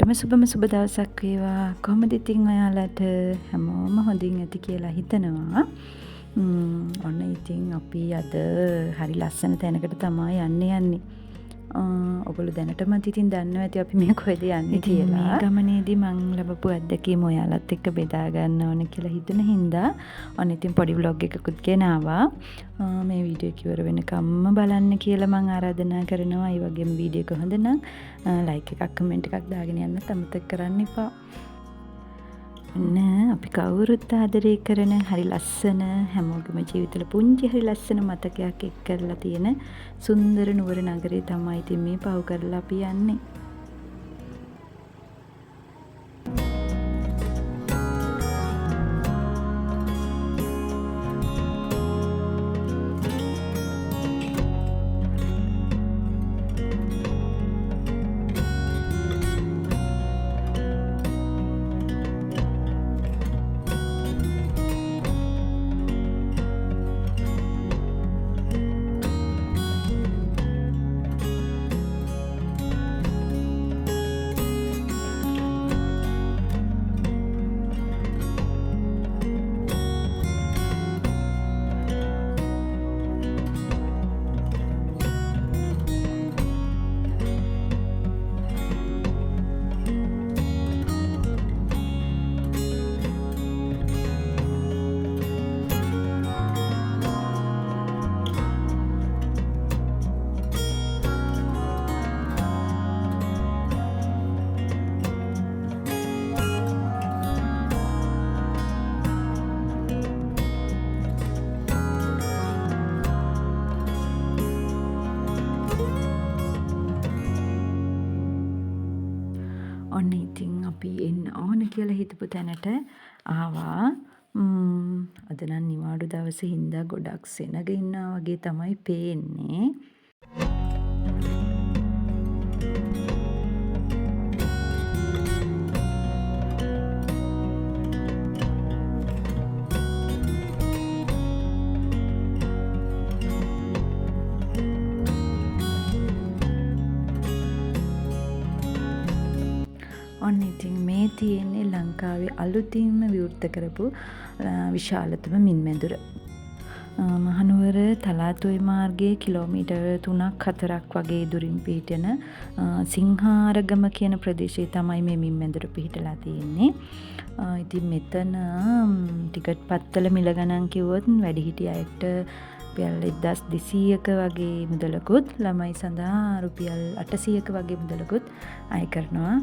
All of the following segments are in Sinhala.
හැමෝටම සුබ දවසක් වේවා. කොහොමද ඉතින් ඔයාලට? හැමෝම හොඳින් ඇති කියලා හිතනවා. ඔන්න ඉතින් අපි අද හරි ලස්සන තැනකට තමයි යන්නේ. ඔගොල්ලෝ දැනටමත් ඉතින් දන්නවා ඇති අපි මේ කොහෙද යන්නේ කියලා. මේ ගමනේදී මං ලැබපු අත්දැකීම් ඔයාලත් එක්ක බෙදා ගන්න ඕන කියලා හිතන හින්දා ඔන්න ඉතින් පොඩි vlog එකකුත් ගෙනාවා. මේ වීඩියෝ එක ඉවර වෙනකම්ම බලන්න කියලා මං ආරාධනා කරනවා. ඒ වගේම වීඩියෝ එක හොඳ නම් ලයික් එකක් කමෙන්ට් එකක් දාගෙන යන්නත් අමතක කරන්න එපා. අපි කවුරුත් ආදරය කරන හරි ලස්සන හැමෝගේම ජීවිතවල පුංචි හරි ලස්සන මතකයක් එක් කරලා තියෙන සුන්දර නුවර නගරේ තමයි ඉතින් මේ පහු කරලා අපි යන්නේ. ඔන්න ඉතින් අපි එන්න ඕන කියලා හිතපු තැනට ආවා. අද නම් නිවාඩු දවසේ හින්දා ගොඩක් සෙනග ඉන්නවා වගේ තමයි පේන්නේ. ඔන්න ඉතින් මේ තියෙන්නේ ලංකාවේ අලුතින්ම විවෘත කරපු විශාලතම මින් මැදුර. මහනුවර තලාතොයි මාර්ගයේ කිලෝමීටර් 3-4ක් වගේ දුරින් පිහිටන සිංහාරගම කියන ප්‍රදේශයේ තමයි මේ මින් මැදුර පිහිටලා තියෙන්නේ. ඉතින් මෙතන ටිකට් පත්තල මිල ගණන් කිව්වොත් වැඩිහිටි අයට රුපියල් 1200ක වගේ මුදලකුත් ළමයි සඳහා රුපියල් 800ක වගේ මුදලකුත් අය කරනවා.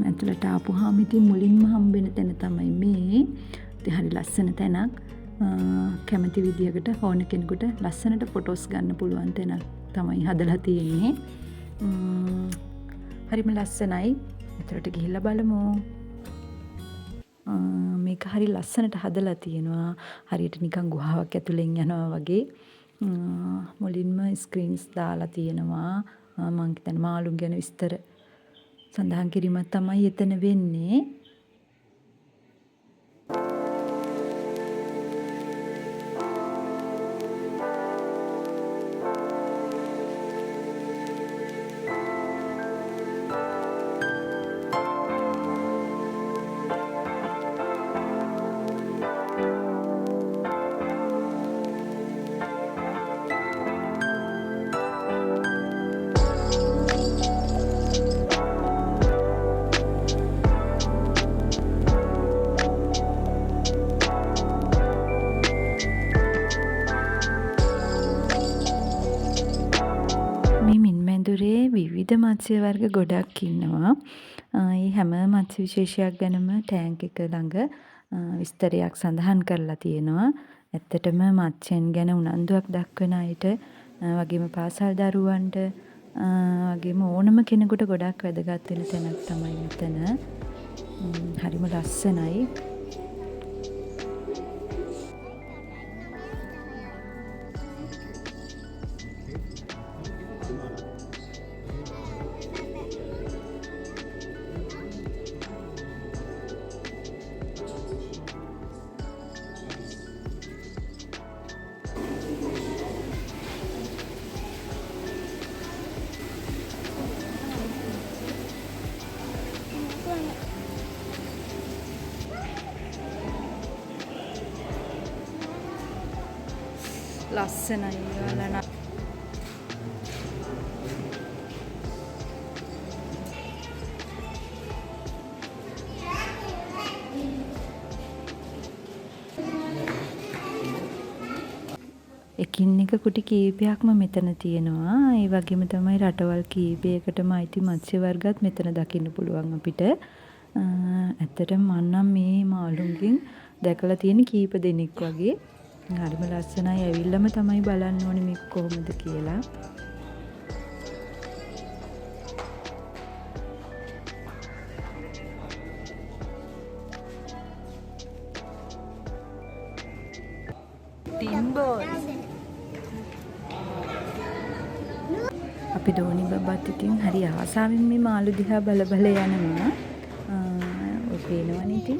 ඇතුළට ආපුහාම ඉතින් මුලින්ම හම්බෙන තැන තමයි මේ. ඉතින් හරි ලස්සන තැනක්. කැමති විදිහකට ඕන කෙනෙකුට ලස්සනට ෆොටෝස් ගන්න පුළුවන් තැනක් තමයි හදලා තියෙන්නේ. හරිම ලස්සනයි. ඇතුළට ගිහිල්ලා බලමු. මේක හරි ලස්සනට හදලා තියෙනවා. හරියට නිකන් ගුහාවක් ඇතුලෙන් යනවා වගේ. මුලින්ම ස්ක්‍රීන්ස් දාලා තියෙනවා. මම හිතන්නේ මාළුන් ගැන විස්තර සඳහන් කිරීමක් තමයි එතන වෙන්නේ. විවිධ මත්ස්‍ය වර්ග ගොඩක් ඉන්නවා. මේ හැම මත්ස්‍ය විශේෂයක් ගැනම ටැංක් එක ළඟ විස්තරයක් සඳහන් කරලා තියෙනවා. ඇත්තටම මත්ස්‍යයන් ගැන උනන්දුවක් දක්වන අයට වගේම පාසල් දරුවන්ට වගේම ඕනම කෙනෙකුට ගොඩක් වැදගත් වෙන තැනක් තමයි මෙතන. හරිම ලස්සනයි. ලස්සනයි ඔයාලා එකින් එක කුටි කීපයක්ම මෙතන තියෙනවා. ඒ වගේම තමයි රටවල් කීපයකටම අයිති මත්ස්‍ය වර්ගත් මෙතන දකින්න පුළුවන් අපිට. ඇත්තටම මම නම් මේ මාළුන්ගෙන් දැකලා තියෙන කීප දෙනෙක් වගේ. හරිම ලස්සනයි. ඇවිල්ලාම තමයි බලන්න ඕනේ මේක කොහොමද කියලා. අපි ඩෝනි බබත් ඉතින් හරි ආසාවෙන් මේ මාළු දිහා බල බල යනවා. ඔය පේනවනේ ඉතින්.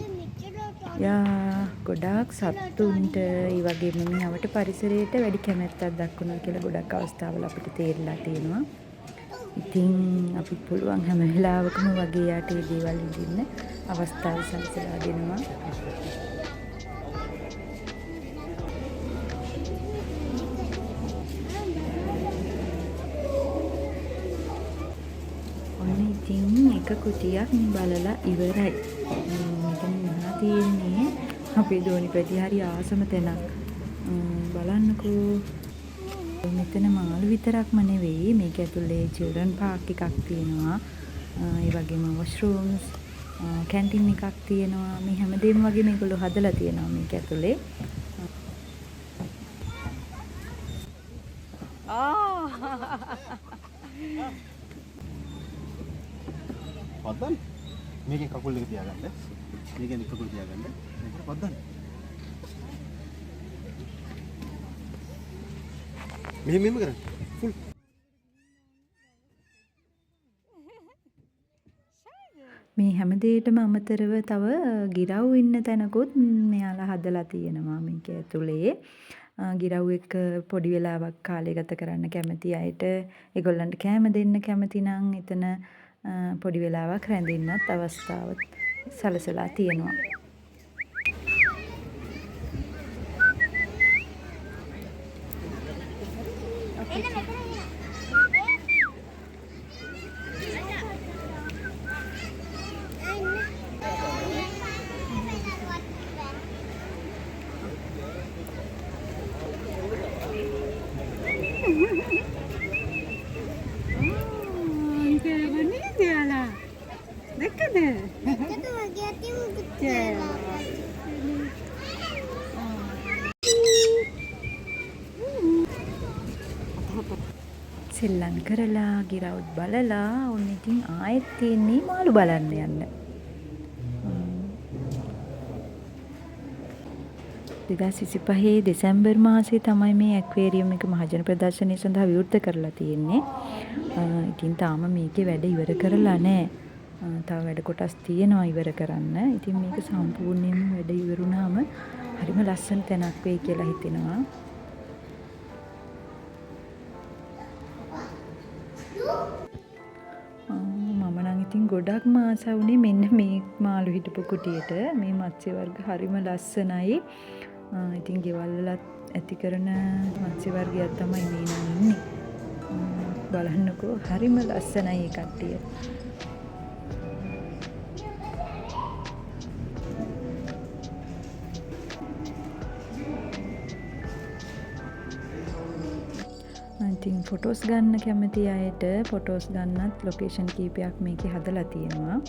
යා ගොඩාක් සතුන්ට ඒ වගේම මේ අවට පරිසරයට වැඩි කැමැත්තක් දක්වනවා කියලා ගොඩක් අවස්ථාවල අපිට තේරලා තියෙනවා. ඉතින් අපි පුළුවන් හැම වෙලාවකම වගේ යාට මේ දේවල් විඳින්න අවස්ථාව සැලසලා දෙනවා. එක කුටියක් බලලා ඉවරයි. මෙතන මහා තියෙන්නේ අපේ දෝනි පැටි හරි ආසම තැනක්. බලන්නකෝ. මෙතන මාළු විතරක්ම නෙවෙයි මේක ඇතුලේ children park එකක් තියෙනවා. ඒ වගේම washrooms, canteen එකක් තියෙනවා. මේ හැමදේම වගේ මේගොල්ලෝ හදලා තියෙනවා මේක ඇතුලේ. පොද්දන්න මේකෙන් කකුල් දෙක තියාගන්න. මේකෙන් කකුල් තියාගන්න. මේකට පොද්දන්න. මෙහෙම කරන්න. ෆුල්. මේ හැම දෙයකටම අමතරව තව ගිරව් ඉන්න තැනකුත් මෙයාලා හදලා තියෙනවා මේක ඇතුලේ. ගිරව් එක්ක පොඩි වෙලාවක් කාලය ගත කරන්න කැමති අයට ඒගොල්ලන්ට කෑම දෙන්න කැමති නම් එතන පොඩි වෙලාවක් රැඳෙන්නත් අවස්ථාව සලසලා තියෙනවා. සෙල්ලම් කරලා ගිරවුත් බලලා ඔන්න ඉතින් ආයෙත් තියෙන්නේ මාළු බලන්න යන්න. 2025 දෙසැම්බර් මාසයේ තමයි මේ ඇක්වේරියම් එක මහජන ප්‍රදර්ශනය සඳහා විවෘත කරලා තියෙන්නේ. ඉතින් තාම මේකේ වැඩ ඉවර කරලා නැහැ. තව වැඩ කොටස් තියෙනවා ඉවර කරන්න. ඉතින් මේක සම්පූර්ණයෙන්ම වැඩ ඉවරුනාම හරිම ලස්සන තැනක් වෙයි කියලා හිතෙනවා. ඉතින් ගොඩක්ම ආස වුණේ මෙන්න මේ මාළු හිටපු කුටියට. මේ මත්ස්‍ය වර්ග හරිම ලස්සනයි. ඉතින් ගෙවල් වලත් ඇති කරන මත්ස්‍ය වර්ගයක් තමයි මේ නම් ඉන්නේ. බලන්නකෝ හරිම ලස්සනයි ඒ කට්ටිය. ඉතින් ෆොටෝස් ගන්න කැමති අයට ෆොටෝස් ගන්නත් ලොකේෂන් කීපයක් මේකේ හදලා තියෙනවා.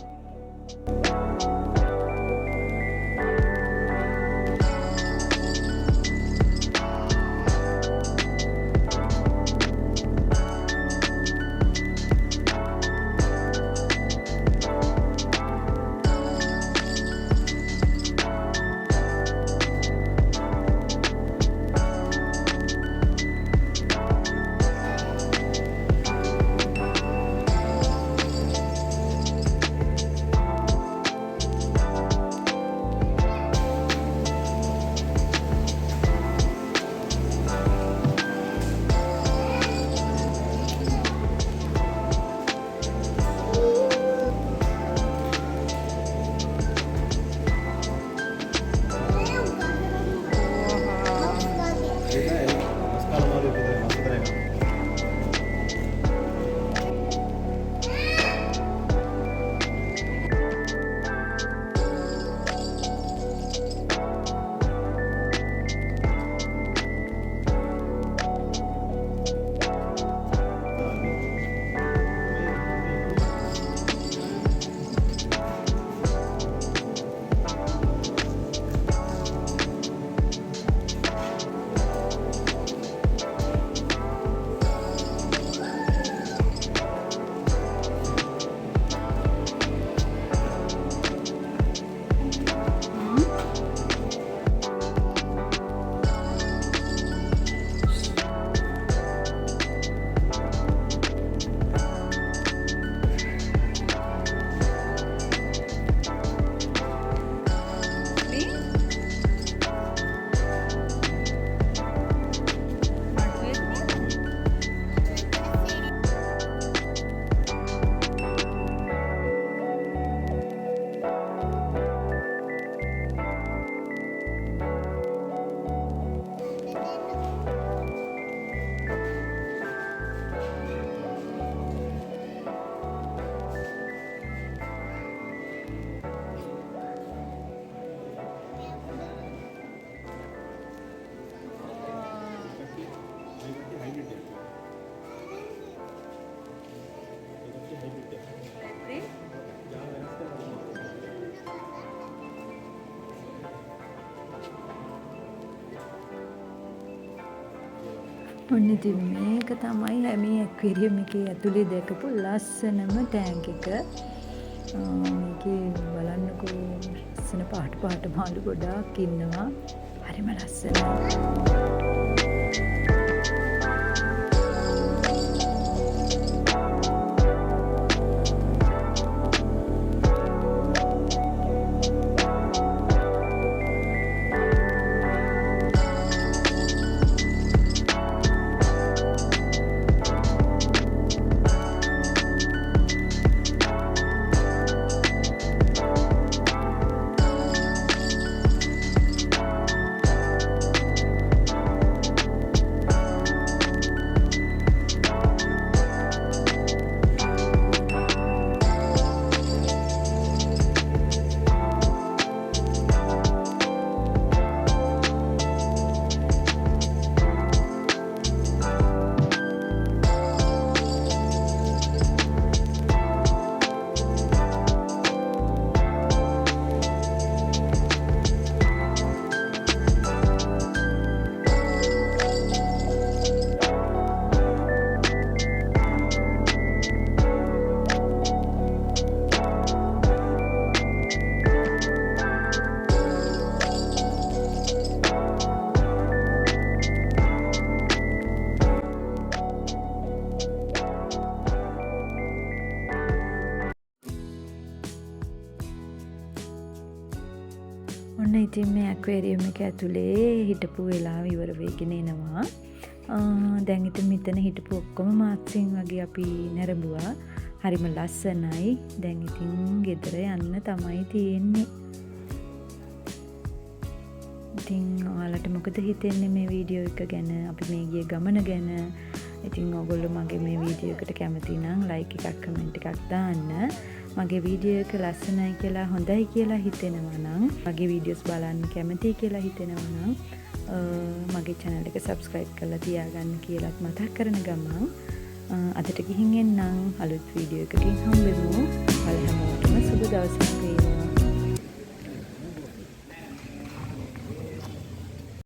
ඔන්න ඉතින් මේක තමයි මේ ඇක්වේරියම් එකේ ඇතුලේ දැකපු ලස්සනම ටැංක් එක. මේකේ බලන්නකෝ ලස්සන පාට මාළු ගොඩාක් ඉන්නවා. හරිම ලස්සනයි. ඔන්න ඉතින් මේ ඇක්වේරියම් එක ඇතුලේ හිටපු වෙලාව ඉවර වෙගෙන එනවා. දැන් ඉතින් මෙතන හිටපු ඔක්කොම මාක්සින් වගේ අපි නැරඹුවා. හරිම ලස්සනයි. දැන් ඉතින් ගෙදර යන්න තමයි තියෙන්නේ. ඉතින් ඔයාලට මොකද හිතෙන්නේ මේ වීඩියෝ එක ගැන? අපි මේ ගිය ගමන ගැන? ඉතින් ඔයගොල්ලෝ මගේ මේ වීඩියෝ එකට කැමති නම් ලයික් එකක් කමෙන්ට් එකක් දාන්න. මගේ වීඩියෝ එක ලස්සනයි කියලා හොඳයි කියලා හිතෙනවා නම් මගේ වීඩියෝස් බලන්න කැමතියි කියලා හිතෙනවා නම් මගේ channel එක subscribe කරලා තියාගන්න කියලාත් මතක් කරන ගමන් අදට ගිහින් එන්නම් අලුත් වීඩියෝ එකකින් හම්බෙමු. ඔයාලා හැමෝටම සුබ දවසක් වේවා.